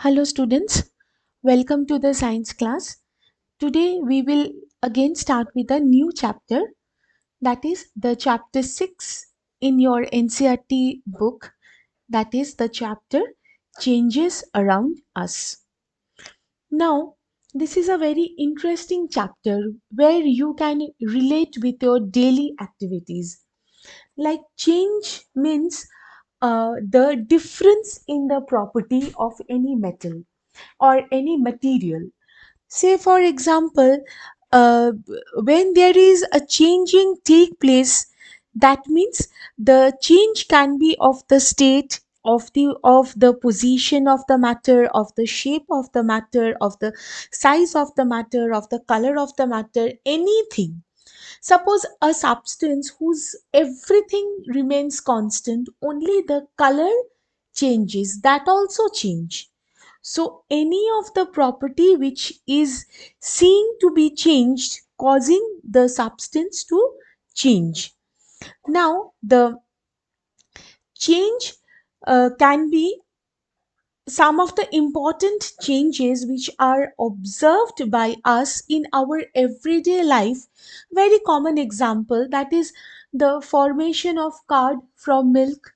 Hello students, welcome to the science class. Today we will again start with a new chapter, that is the chapter 6 in your NCERT book, that is the chapter Changes Around Us. Now this is a very interesting chapter where you can relate with your daily activities. Like change means the difference in the property of any metal or any material. Say for example, when there is a changing take place, that means the change can be of the state of the position of the matter, of the shape of the matter, of the size of the matter, of the color of the matter, anything. Suppose a substance whose everything remains constant, only the color changes, that also change. So any of the property which is seen to be changed, causing the substance to change. Now the change can be some of the important changes which are observed by us in our everyday life. Very common example, that is the formation of curd from milk,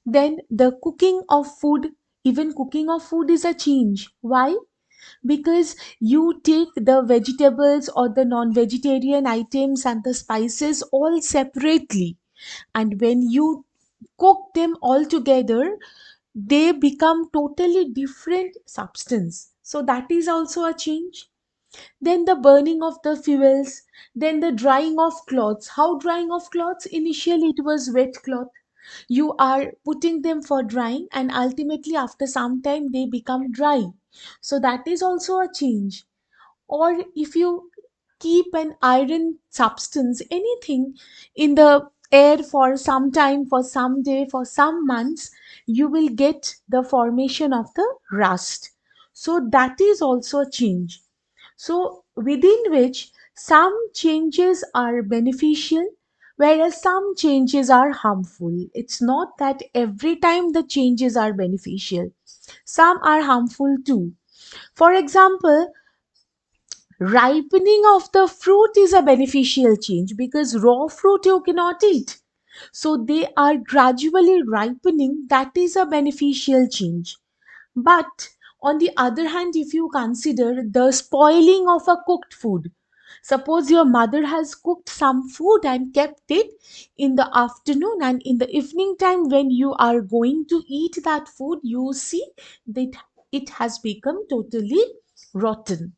then the cooking of food. Even cooking of food is a change. Why? Because you take the vegetables or the non-vegetarian items and the spices all separately, and when you cook them all together, they become totally different substance, so that is also a change. Then the burning of the fuels, then the drying of clothes. How drying of clothes? Initially it was wet cloth, you are putting them for drying, and ultimately after some time they become dry, so that is also a change. Or if you keep an iron substance, anything, in the air for some time, for some day, for some months, you will get the formation of the rust, so that is also a change. So within which some changes are beneficial, whereas some changes are harmful. It's not that every time the changes are beneficial, some are harmful too. For example, ripening of the fruit is a beneficial change because raw fruit you cannot eat. So they are gradually ripening, that is a beneficial change. But on the other hand, if you consider the spoiling of a cooked food, suppose your mother has cooked some food and kept it in the afternoon, and in the evening time, when you are going to eat that food, you see that it has become totally rotten.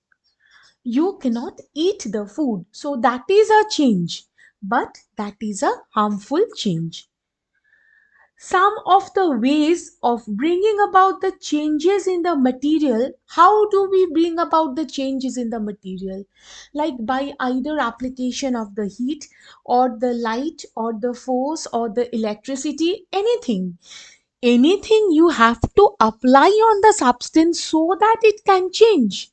You cannot eat the food. So that is a change, but that is a harmful change. Some of the ways of bringing about the changes in the material. How do we bring about the changes in the material? Like by either application of the heat or the light or the force or the electricity, anything you have to apply on the substance so that it can change.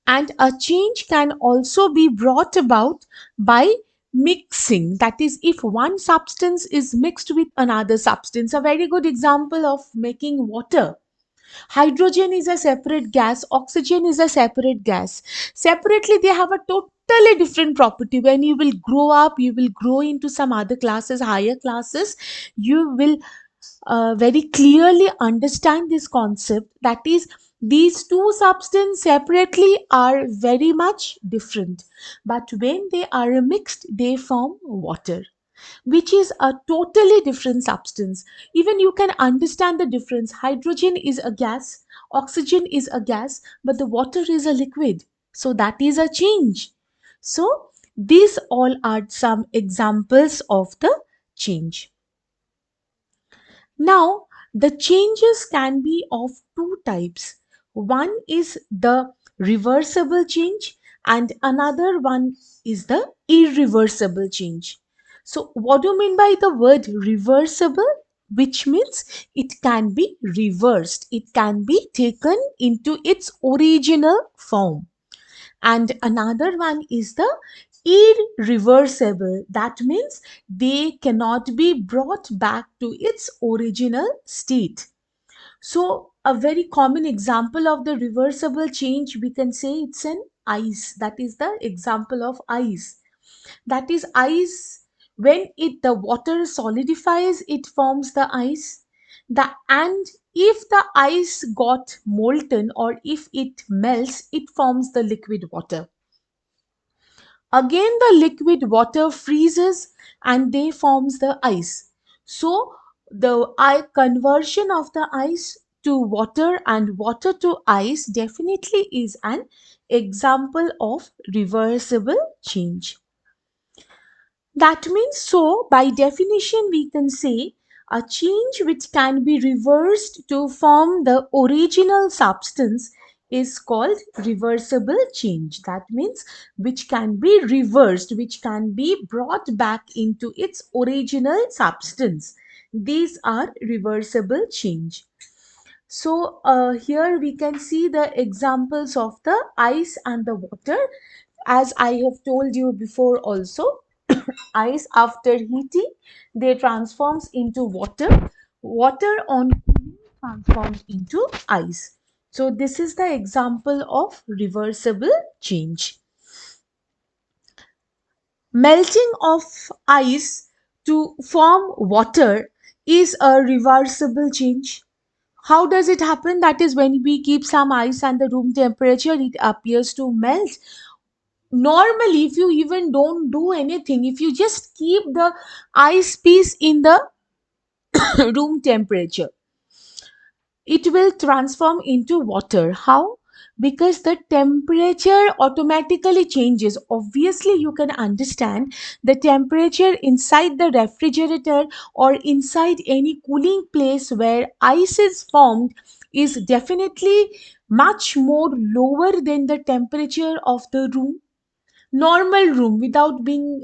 And a change can also be brought about by mixing. That is, if one substance is mixed with another substance. A very good example of making water: hydrogen is a separate gas, oxygen is a separate gas. Separately they have a totally different property. When you will grow up, you will grow into some other classes, higher classes, you will very clearly understand this concept. That is, these two substances separately are very much different, but when they are mixed they form water, which is a totally different substance. Even you can understand the difference. Hydrogen is a gas, oxygen is a gas, but the water is a liquid, so that is a change. So these all are some examples of the change. Now, the changes can be of two types. One is the reversible change, and another one is the irreversible change. So, what do you mean by the word reversible? Which means it can be reversed, it can be taken into its original form. And another one is the irreversible. That means they cannot be brought back to its original state. So a very common example of the reversible change, we can say it's an ice. That is the example of ice. That is ice, when it the water solidifies, it forms the ice. And if the ice got molten, or if it melts, it forms the liquid water. Again the liquid water freezes and they forms the ice. So the conversion of the ice to water and water to ice definitely is an example of reversible change. That means, so by definition, we can say a change which can be reversed to form the original substance is called reversible change. That means which can be reversed, which can be brought back into its original substance. These are reversible change. So here we can see the examples of the ice and the water. As I have told you before also, ice after heating, they transforms into water. Water on cooling transforms into ice. So this is the example of reversible change. Melting of ice to form water is a reversible change. How does it happen? That is, when we keep some ice at the room temperature, it appears to melt. Normally, if you even don't do anything, if you just keep the ice piece in the room temperature, it will transform into water. How? Because the temperature automatically changes. Obviously, you can understand the temperature inside the refrigerator or inside any cooling place where ice is formed is definitely much more lower than the temperature of the room, normal room, without being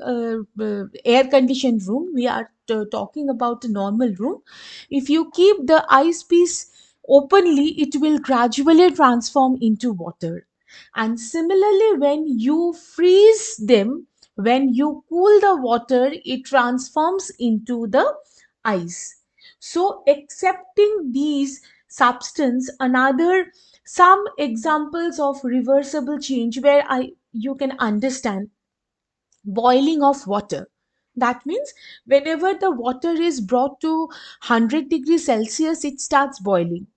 air conditioned room. We are talking about a normal room. If you keep the ice piece openly, it will gradually transform into water. And similarly, when you freeze them, when you cool the water, it transforms into the ice. So accepting these substance, another some examples of reversible change where I you can understand: boiling of water. That means whenever the water is brought to 100 degrees Celsius, it starts boiling.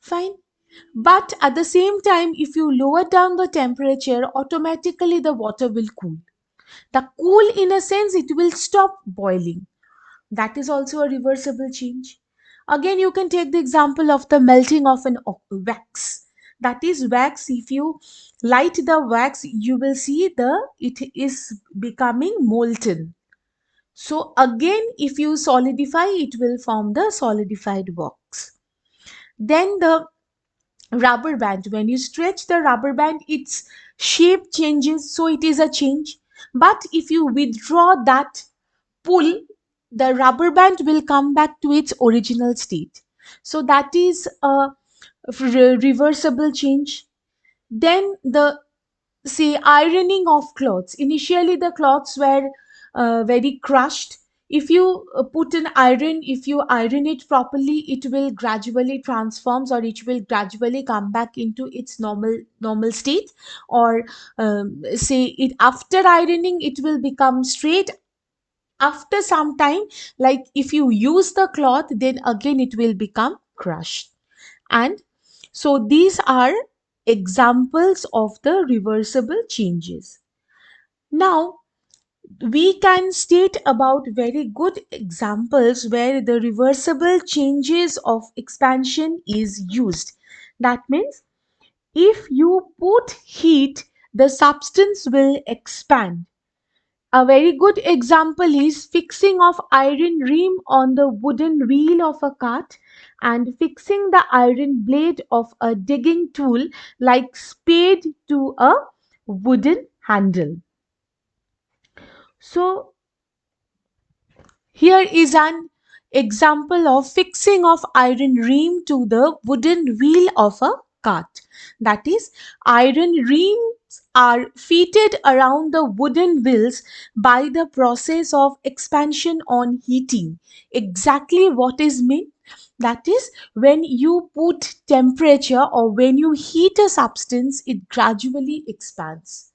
Fine. But at the same time, if you lower down the temperature, automatically the water will cool. The cool, in a sense, it will stop boiling. That is also a reversible change. Again, you can take the example of the melting of an wax. That is wax. If you light the wax, you will see it is becoming molten. So again, if you solidify, it will form the solidified wax. Then the rubber band. When you stretch the rubber band, its shape changes, so it is a change. But if you withdraw that pull, the rubber band will come back to its original state. So that is a reversible change. Then the, say, ironing of clothes. Initially the clothes were very crushed. If you put an iron, if you iron it properly, it will gradually transforms, or it will gradually come back into its normal state. Or say it after ironing, it will become straight. After some time, like if you use the cloth, then again it will become crushed. And so these are examples of the reversible changes. Now we can state about very good examples where the reversible changes of expansion is used. That means if you put heat, the substance will expand. A very good example is fixing of iron rim on the wooden wheel of a cart and fixing the iron blade of a digging tool like spade to a wooden handle. So here is an example of fixing of iron rim to the wooden wheel of a cart. That is, iron rings are fitted around the wooden wheels by the process of expansion on heating. Exactly what is meant? That is, when you put temperature or when you heat a substance, it gradually expands.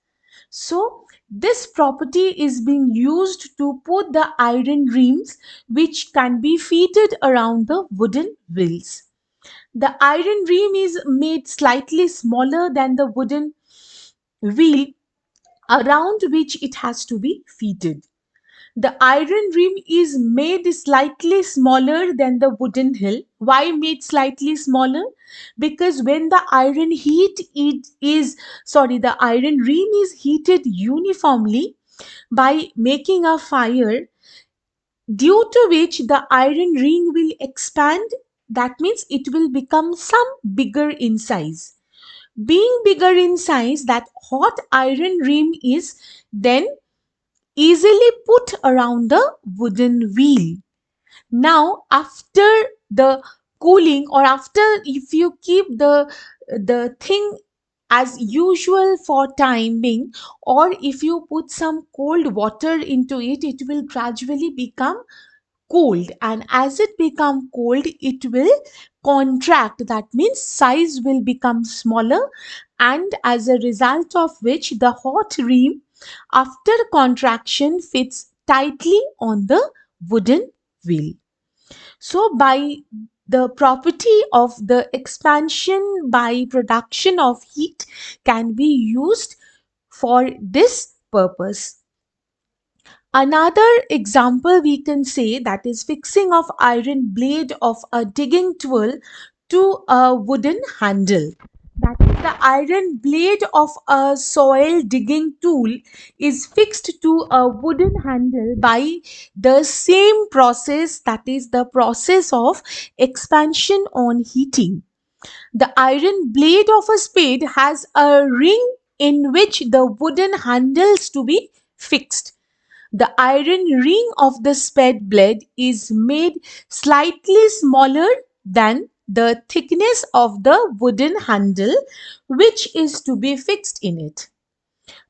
So, this property is being used to put the iron rims which can be fitted around the wooden wheels. The iron rim is made slightly smaller than the wooden wheel around which it has to be fitted. The iron rim is made slightly smaller than the wooden hill. Why made slightly smaller? Because when the iron heat it is sorry, the iron rim is heated uniformly by making a fire, due to which the iron ring will expand. That means it will become some bigger in size. Being bigger in size, that hot iron rim is then easily put around the wooden wheel. Now, after the cooling, or after, if you keep the thing as usual for time being, or if you put some cold water into it, it will gradually become cold, and as it become cold it will contract. That means size will become smaller, and as a result of which the hot rim after contraction fits tightly on the wooden wheel. So, by the property of the expansion by production of heat can be used for this purpose. Another example we can say, that is fixing of iron blade of a digging tool to a wooden handle. That is, the iron blade of a soil digging tool is fixed to a wooden handle by the same process, that is the process of expansion on heating. The iron blade of a spade has a ring in which the wooden handles to be fixed. The iron ring of the spade blade is made slightly smaller than the thickness of the wooden handle which is to be fixed in it.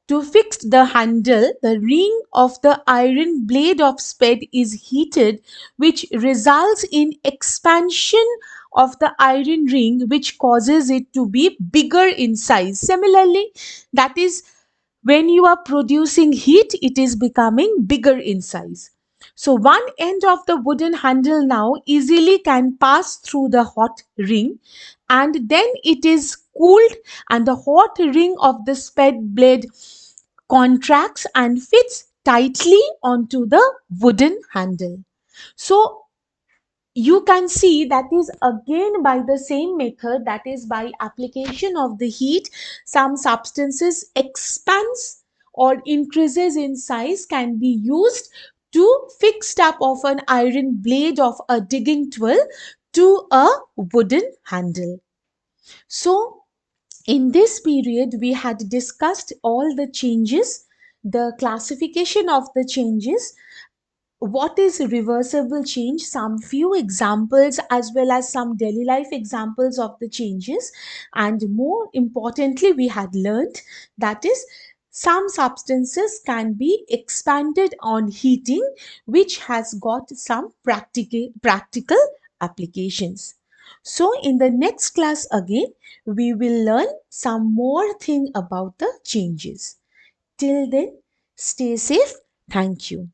To fix the handle, the ring of the iron blade of spade is heated, which results in expansion of the iron ring, which causes it to be bigger in size. Similarly, that is, when you are producing heat, it is becoming bigger in size. So one end of the wooden handle now easily can pass through the hot ring, and then it is cooled, and the hot ring of the spade blade contracts and fits tightly onto the wooden handle. So you can see that is again by the same method, that is by application of the heat, some substances expands or increases in size can be used to fix up of an iron blade of a digging tool to a wooden handle. So in this period, we had discussed all the changes, the classification of the changes, what is reversible change, some few examples as well as some daily life examples of the changes, and more importantly, we had learned that is some substances can be expanded on heating, which has got some practical applications. So in the next class again, we will learn some more thing about the changes. Till then, stay safe. Thank you.